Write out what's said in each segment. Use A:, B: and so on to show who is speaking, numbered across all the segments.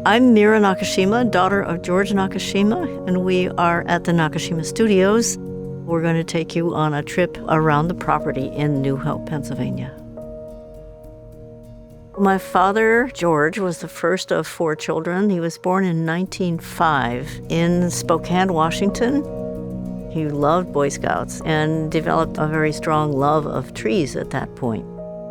A: I'm Mira Nakashima, daughter of George Nakashima, and we are at the Nakashima Studios. We're going to take you on a trip around the property in New Hope, Pennsylvania. My father, George, was the first of 4 children. He was born in 1905 in Spokane, Washington. He loved Boy Scouts and developed a very strong love of trees at that point.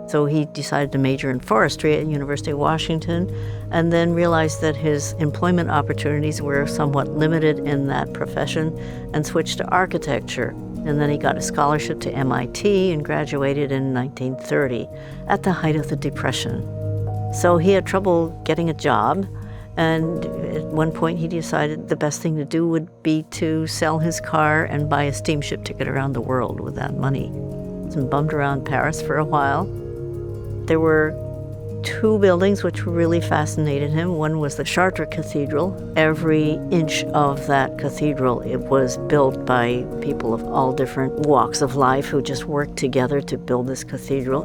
A: So he decided to major in forestry at University of Washington and then realized that his employment opportunities were somewhat limited in that profession and switched to architecture. And then he got a scholarship to MIT and graduated in 1930 at the height of the Depression. So he had trouble getting a job, and at one point he decided the best thing to do would be to sell his car and buy a steamship ticket around the world with that money. And bummed around Paris for a while. There were 2 buildings which really fascinated him. One was the Chartres Cathedral. Every inch of that cathedral, it was built by people of all different walks of life who just worked together to build this cathedral.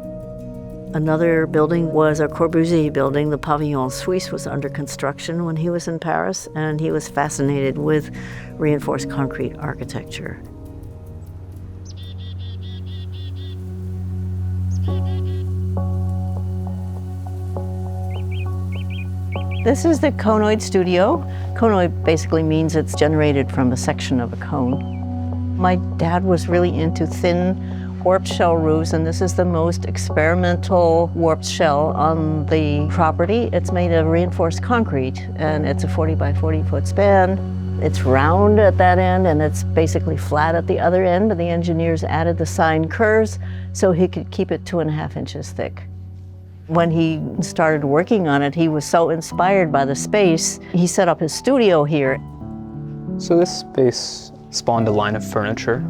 A: Another building was a Corbusier building. The Pavillon Suisse was under construction when he was in Paris, and he was fascinated with reinforced concrete architecture. This is the Conoid studio. Conoid basically means it's generated from a section of a cone. My dad was really into thin warped shell roofs, and this is the most experimental warped shell on the property. It's made of reinforced concrete, and it's a 40 by 40 foot span. It's round at that end, and it's basically flat at the other end, but the engineers added the sine curves so he could keep it 2.5 inches thick. When he started working on it, he was so inspired by the space, he set up his studio here.
B: So this space spawned a line of furniture.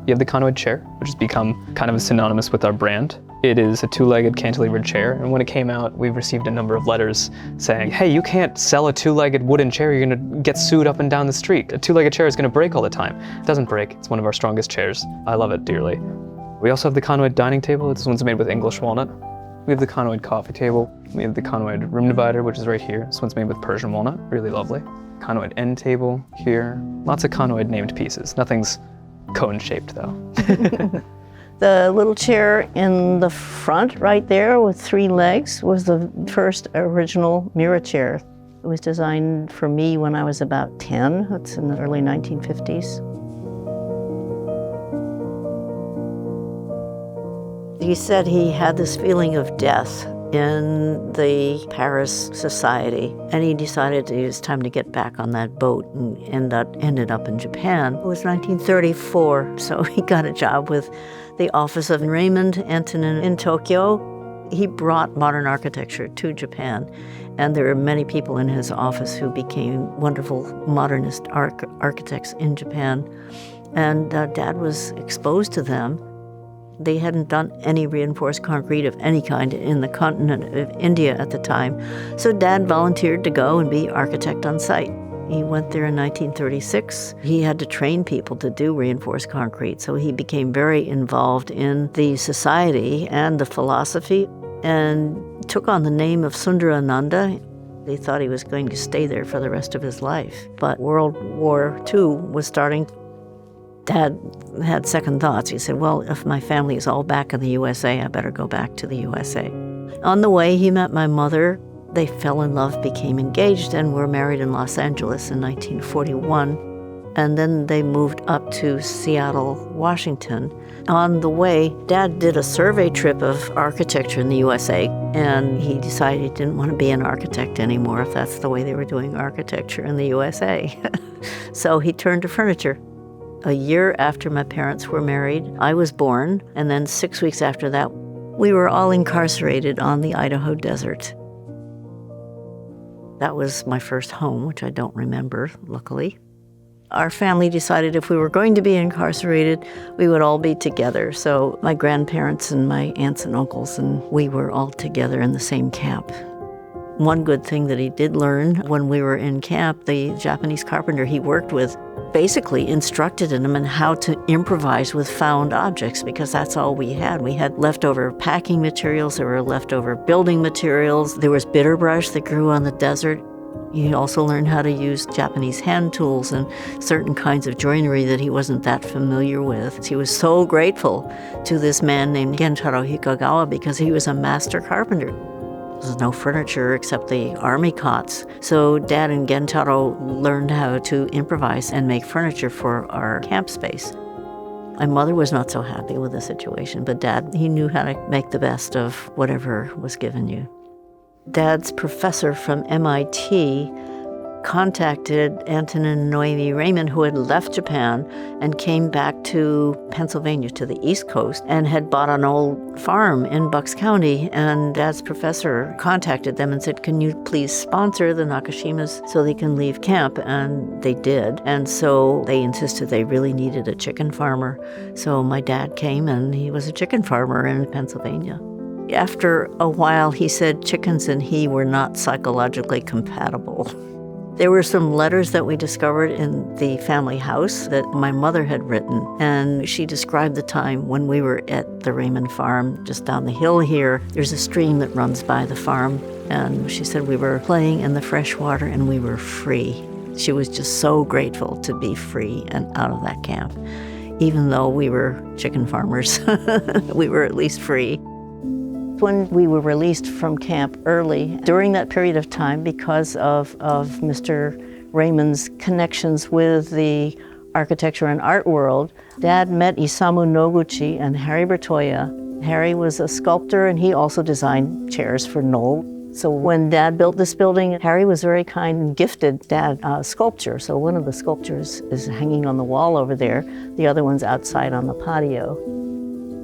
B: You have the Conoid chair, which has become kind of synonymous with our brand. It is a 2-legged cantilevered chair, and when it came out, we've received a number of letters saying, hey, you can't sell a 2-legged wooden chair, you're gonna get sued up and down the street. A 2-legged chair is gonna break all the time. It doesn't break, it's one of our strongest chairs. I love it dearly. We also have the Conoid dining table. This one's made with English walnut. We have the Conoid coffee table. We have the Conoid room divider, which is right here. This one's made with Persian walnut, really lovely. Conoid end table here. Lots of Conoid named pieces. Nothing's cone-shaped though.
A: The little chair in the front right there with 3 legs was the first original Mira chair. It was designed for me when I was about 10. It's in the early 1950s. He said he had this feeling of death in the Paris society, and he decided it was time to get back on that boat and ended up in Japan. It was 1934, so he got a job with the office of Raymond Antonin in Tokyo. He brought modern architecture to Japan, and there are many people in his office who became wonderful modernist architects in Japan, and Dad was exposed to them. They hadn't done any reinforced concrete of any kind in the continent of India at the time. So Dad volunteered to go and be architect on site. He went there in 1936. He had to train people to do reinforced concrete, so he became very involved in the society and the philosophy and took on the name of Sundarananda. They thought he was going to stay there for the rest of his life. But World War II was starting. Dad had second thoughts. He said, well, if my family is all back in the USA, I better go back to the USA. On the way, he met my mother. They fell in love, became engaged, and were married in Los Angeles in 1941. And then they moved up to Seattle, Washington. On the way, Dad did a survey trip of architecture in the USA, and he decided he didn't want to be an architect anymore if that's the way they were doing architecture in the USA. So he turned to furniture. A year after my parents were married, I was born, and then 6 weeks after that, we were all incarcerated on the Idaho desert. That was my first home, which I don't remember, luckily. Our family decided if we were going to be incarcerated, we would all be together. So my grandparents and my aunts and uncles, and we were all together in the same camp. One good thing that he did learn when we were in camp, the Japanese carpenter he worked with basically instructed him in how to improvise with found objects, because that's all we had. We had leftover packing materials, there were leftover building materials, there was bitter brush that grew on the desert. He also learned how to use Japanese hand tools and certain kinds of joinery that he wasn't that familiar with. He was so grateful to this man named Gentaro Hikagawa because he was a master carpenter. There's no furniture except the army cots. So Dad and Gentaro learned how to improvise and make furniture for our camp space. My mother was not so happy with the situation, but Dad, he knew how to make the best of whatever was given you. Dad's professor from MIT contacted Anton and Noemi Raymond, who had left Japan and came back to Pennsylvania, to the East Coast, and had bought an old farm in Bucks County. And Dad's professor contacted them and said, can you please sponsor the Nakashimas so they can leave camp? And they did. And so they insisted they really needed a chicken farmer. So my dad came and he was a chicken farmer in Pennsylvania. After a while, he said chickens and he were not psychologically compatible. There were some letters that we discovered in the family house that my mother had written, and she described the time when we were at the Raymond farm just down the hill here. There's a stream that runs by the farm, and she said we were playing in the fresh water and we were free. She was just so grateful to be free and out of that camp. Even though we were chicken farmers, we were at least free. When we were released from camp early, during that period of time, because of Mr. Raymond's connections with the architecture and art world, Dad met Isamu Noguchi and Harry Bertoya. Harry was a sculptor and he also designed chairs for Knoll. So when Dad built this building, Harry was very kind and gifted Dad sculpture. So one of the sculptures is hanging on the wall over there. The other one's outside on the patio.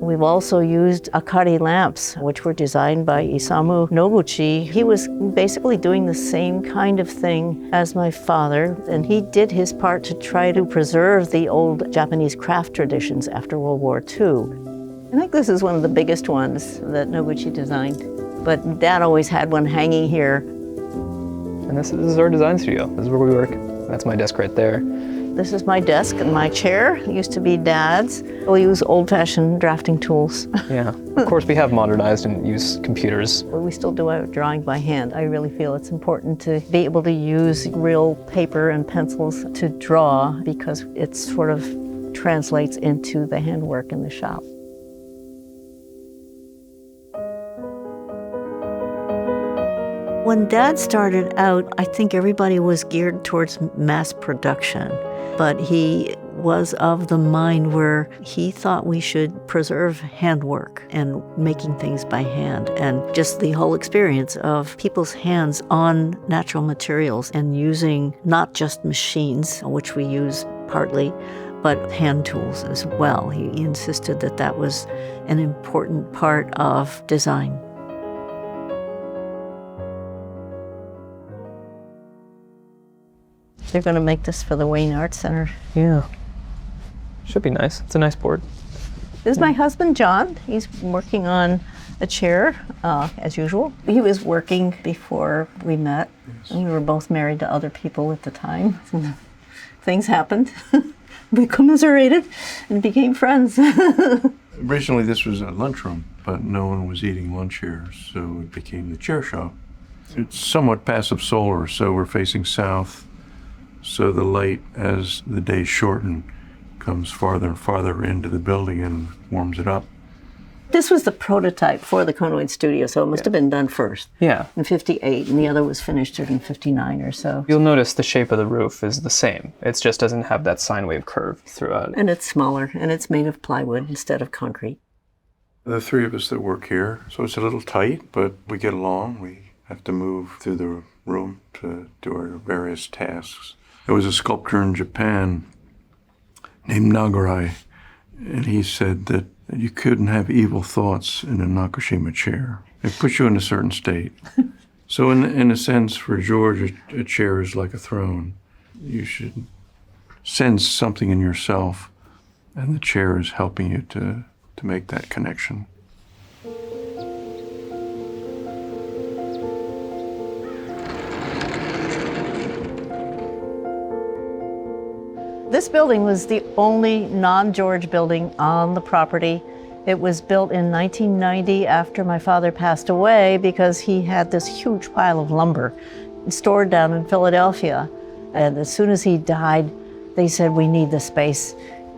A: We've also used akari lamps, which were designed by Isamu Noguchi. He was basically doing the same kind of thing as my father, and he did his part to try to preserve the old Japanese craft traditions after World War II. I think this is one of the biggest ones that Noguchi designed, but Dad always had one hanging here.
B: And this is our design studio. This is where we work. That's my desk right there.
A: This is my desk and my chair. It used to be Dad's. We use old-fashioned drafting tools.
B: Yeah. Of course, we have modernized and use computers.
A: We still do our drawing by hand. I really feel it's important to be able to use real paper and pencils to draw because it sort of translates into the handwork in the shop. When Dad started out, I think everybody was geared towards mass production. But he was of the mind where he thought we should preserve handwork and making things by hand and just the whole experience of people's hands on natural materials and using not just machines, which we use partly, but hand tools as well. He insisted that that was an important part of design. They're going to make this for the Wayne Arts Center.
B: Yeah. Should be nice. It's a nice board.
A: This is my husband, John. He's working on a chair, as usual. He was working before we met. Yes. We were both married to other people at the time. Things happened. We commiserated and became friends.
C: Originally, this was a lunchroom, but no one was eating lunch here, so it became the chair shop. It's somewhat passive solar, so we're facing south. So the light, as the days shorten, comes farther and farther into the building and warms it up.
A: This was the prototype for the Conoid studio, so it must have been done first.
B: Yeah.
A: In 58, and the other was finished in 59 or so.
B: You'll notice the shape of the roof is the same. It just doesn't have that sine wave curve throughout.
A: And it's smaller, and it's made of plywood instead of concrete.
C: The three of us that work here, so it's a little tight, but we get along. We have to move through the room to do our various tasks. There was a sculptor in Japan named Nagarai, and he said that you couldn't have evil thoughts in a Nakashima chair. It puts you in a certain state. So in a sense, for George, a chair is like a throne. You should sense something in yourself, and the chair is helping you to make that connection.
A: This building was the only non-George building on the property. It was built in 1990 after my father passed away because he had this huge pile of lumber stored down in Philadelphia. And as soon as he died, they said, we need the space,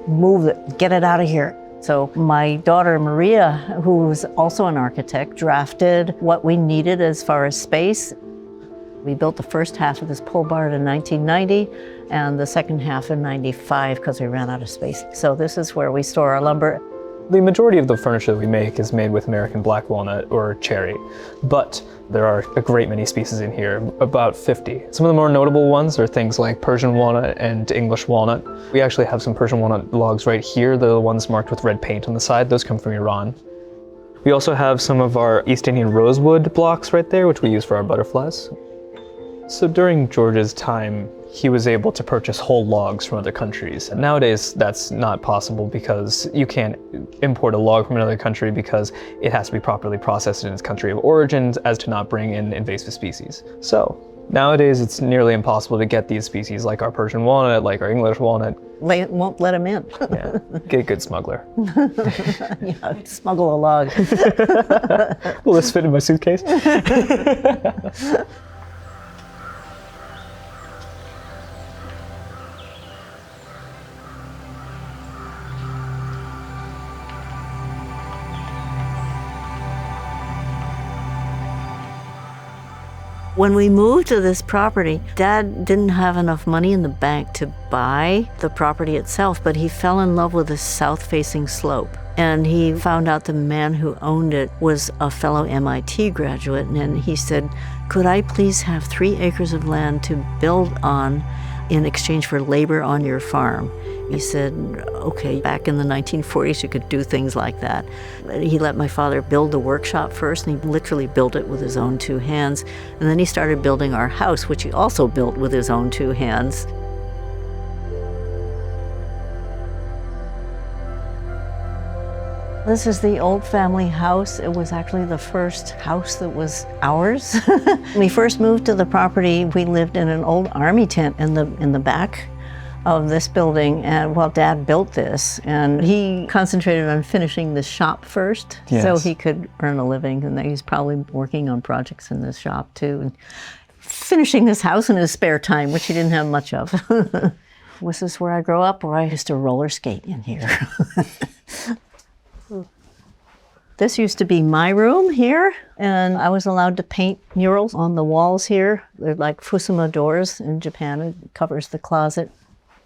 A: move it, get it out of here. So my daughter Maria, who was also an architect, drafted what we needed as far as space. We built the first half of this pole barn in 1990 and the second half in 95 because we ran out of space. So this is where we store our lumber.
B: The majority of the furniture that we make is made with American black walnut or cherry, but there are a great many species in here, about 50. Some of the more notable ones are things like Persian walnut and English walnut. We actually have some Persian walnut logs right here, the ones marked with red paint on the side. Those come from Iran. We also have some of our East Indian rosewood blocks right there, which we use for our butterflies. So during George's time, he was able to purchase whole logs from other countries. Nowadays, that's not possible because you can't import a log from another country because it has to be properly processed in its country of origin as to not bring in invasive species. So nowadays, it's nearly impossible to get these species like our Persian walnut, like our English walnut.
A: Won't let him in.
B: Yeah, get a good smuggler.
A: Yeah, smuggle a log.
B: Will this fit in my suitcase?
A: When we moved to this property, Dad didn't have enough money in the bank to buy the property itself, but he fell in love with the south-facing slope. And he found out the man who owned it was a fellow MIT graduate, and he said, could I please have 3 acres of land to build on in exchange for labor on your farm? He said, okay, back in the 1940s, you could do things like that. He let my father build the workshop first, and he literally built it with his own 2 hands. And then he started building our house, which he also built with his own 2 hands. This is the old family house. It was actually the first house that was ours. When we first moved to the property, we lived in an old army tent in the back of this building, and while Dad built this, and he concentrated on finishing the shop first, so he could earn a living, and he's probably working on projects in this shop too, and finishing this house in his spare time, which he didn't have much of. This is where I grew up, where I used to roller skate in here. This used to be my room here, and I was allowed to paint murals on the walls here. They're like fusuma doors in Japan. It covers the closet.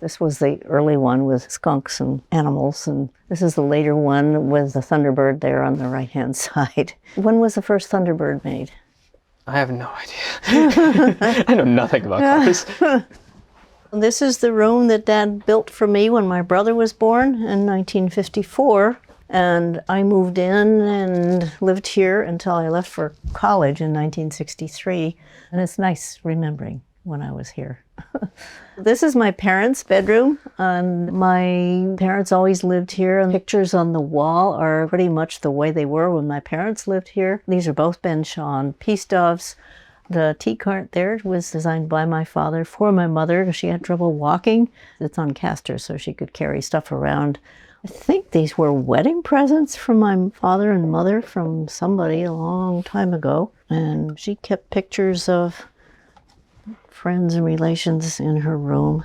A: This was the early one with skunks and animals, and this is the later one with the Thunderbird there on the right-hand side. When was the first Thunderbird made?
B: I have no idea. I know nothing about cars.
A: This is the room that Dad built for me when my brother was born in 1954. And I moved in and lived here until I left for college in 1963. And it's nice remembering when I was here. This is my parents' bedroom, and my parents always lived here. And pictures on the wall are pretty much the way they were when my parents lived here. These are both Ben Shawn peace doves. The tea cart there was designed by my father for my mother because she had trouble walking. It's on casters, so she could carry stuff around. I think these were wedding presents from my father and mother from somebody a long time ago. And she kept pictures of friends and relations in her room.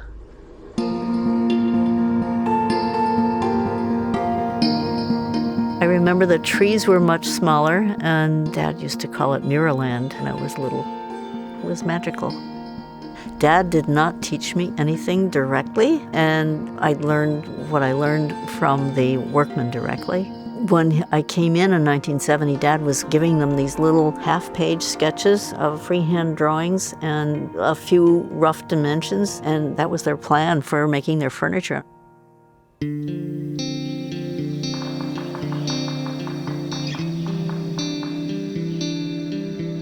A: I remember the trees were much smaller, and Dad used to call it Miraland when I was little. It was magical. Dad did not teach me anything directly, and I learned what I learned from the workmen directly. When I came in 1970, Dad was giving them these little half-page sketches of freehand drawings and a few rough dimensions, and that was their plan for making their furniture.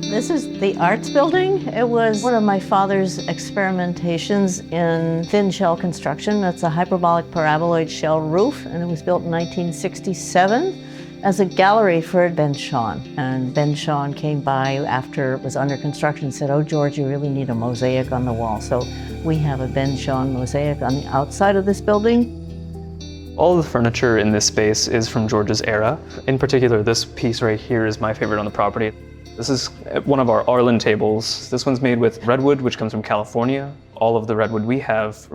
A: This is the arts building. It was one of my father's experimentations in thin shell construction. It's a hyperbolic paraboloid shell roof, and it was built in 1967 as a gallery for Ben Shawn. And Ben Shawn came by after it was under construction and said, oh, George, you really need a mosaic on the wall. So we have a Ben Shawn mosaic on the outside of this building.
B: All of the furniture in this space is from George's era. In particular, this piece right here is my favorite on the property. This is one of our Arlen tables. This one's made with redwood, which comes from California. All of the redwood we have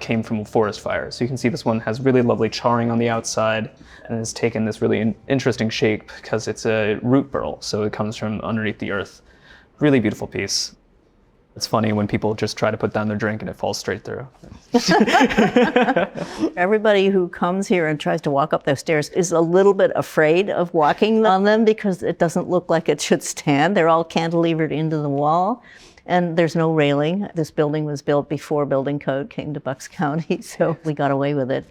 B: came from forest fires. So you can see this one has really lovely charring on the outside and has taken this really interesting shape because it's a root burl, so it comes from underneath the earth. Really beautiful piece. It's funny when people just try to put down their drink and it falls straight through.
A: Everybody who comes here and tries to walk up those stairs is a little bit afraid of walking on them because it doesn't look like it should stand. They're all cantilevered into the wall. And there's no railing. This building was built before building code came to Bucks County, so we got away with it.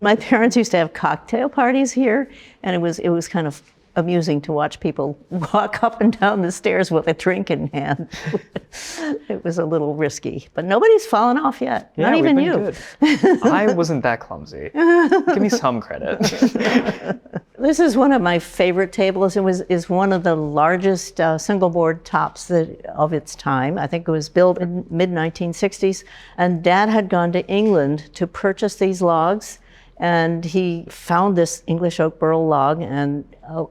A: My parents used to have cocktail parties here, and it was kind of amusing to watch people walk up and down the stairs with a drink in hand. It was a little risky, but nobody's fallen off yet.
B: Yeah,
A: Not even
B: we've
A: you.
B: been good. I wasn't that clumsy. Give me some credit.
A: This is one of my favorite tables. It is one of the largest single board tops of its time. I think it was built in mid-1960s, and Dad had gone to England to purchase these logs. And he found this English oak burl log and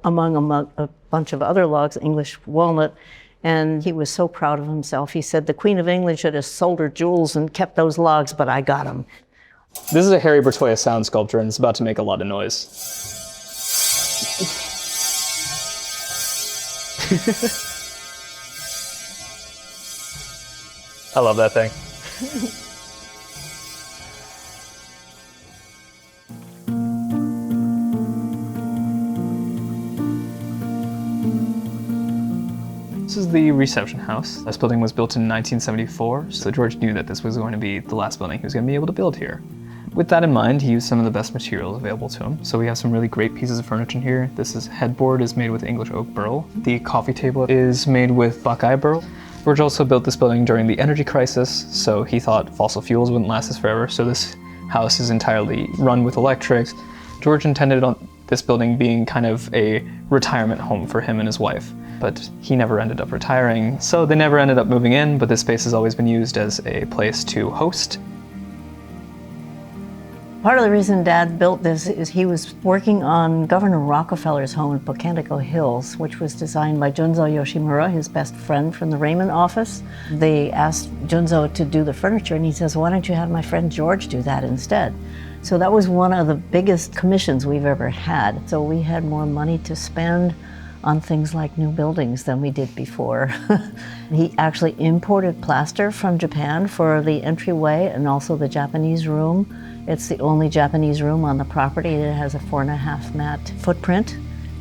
A: among a bunch of other logs, English walnut. And he was so proud of himself. He said, the Queen of England should have sold her jewels and kept those logs, but I got them.
B: This is a Harry Bertoia sound sculpture, and it's about to make a lot of noise. I love that thing. This is the reception house. This building was built in 1974, so George knew that this was going to be the last building he was going to be able to build here. With that in mind, he used some of the best materials available to him. So we have some really great pieces of furniture in here. Headboard is made with English oak burl. The coffee table is made with buckeye burl. George also built this building during the energy crisis, so he thought fossil fuels wouldn't last us forever, so this house is entirely run with electrics. George intended on this building being kind of a retirement home for him and his wife, but he never ended up retiring, so they never ended up moving in, but this space has always been used as a place to host.
A: Part of the reason Dad built this is he was working on Governor Rockefeller's home in Pocantico Hills, which was designed by Junzo Yoshimura, his best friend from the Raymond office. They asked Junzo to do the furniture, and he says, why don't you have my friend George do that instead? So that was one of the biggest commissions we've ever had. So we had more money to spend on things like new buildings than we did before. He actually imported plaster from Japan for the entryway and also the Japanese room. It's the only Japanese room on the property. It has a 4.5 mat footprint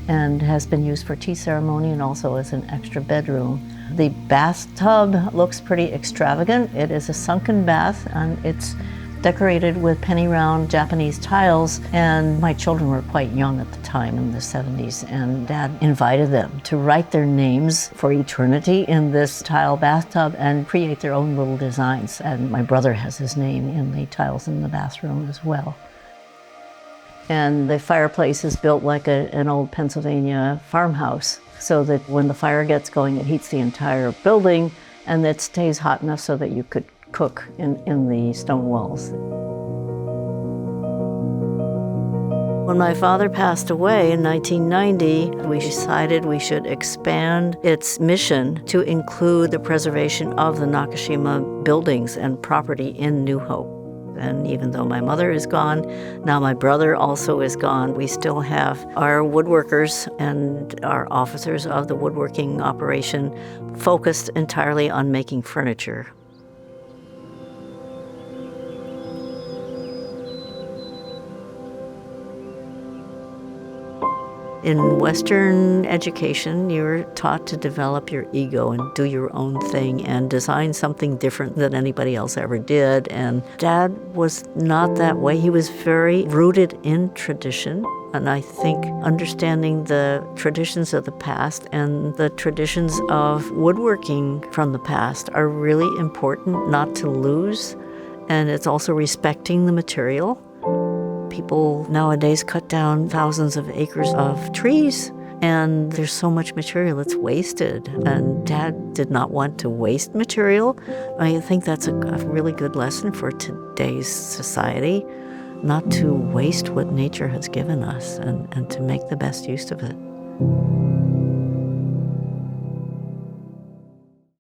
A: and has been used for tea ceremony and also as an extra bedroom. The bathtub looks pretty extravagant. It is a sunken bath and it's decorated with penny round Japanese tiles, and my children were quite young at the time in the 70s, and Dad invited them to write their names for eternity in this tile bathtub and create their own little designs. And my brother has his name in the tiles in the bathroom as well. And the fireplace is built like an old Pennsylvania farmhouse, so that when the fire gets going, it heats the entire building, and it stays hot enough so that you could cook in the stone walls. When my father passed away in 1990, we decided we should expand its mission to include the preservation of the Nakashima buildings and property in New Hope. And even though my mother is gone, now my brother also is gone, we still have our woodworkers and our officers of the woodworking operation focused entirely on making furniture. In Western education, you're taught to develop your ego and do your own thing and design something different than anybody else ever did. And Dad was not that way. He was very rooted in tradition. And I think understanding the traditions of the past and the traditions of woodworking from the past are really important not to lose. And it's also respecting the material. People nowadays cut down thousands of acres of trees, and there's so much material that's wasted. And Dad did not want to waste material. I think that's a really good lesson for today's society, not to waste what nature has given us and to make the best use of it.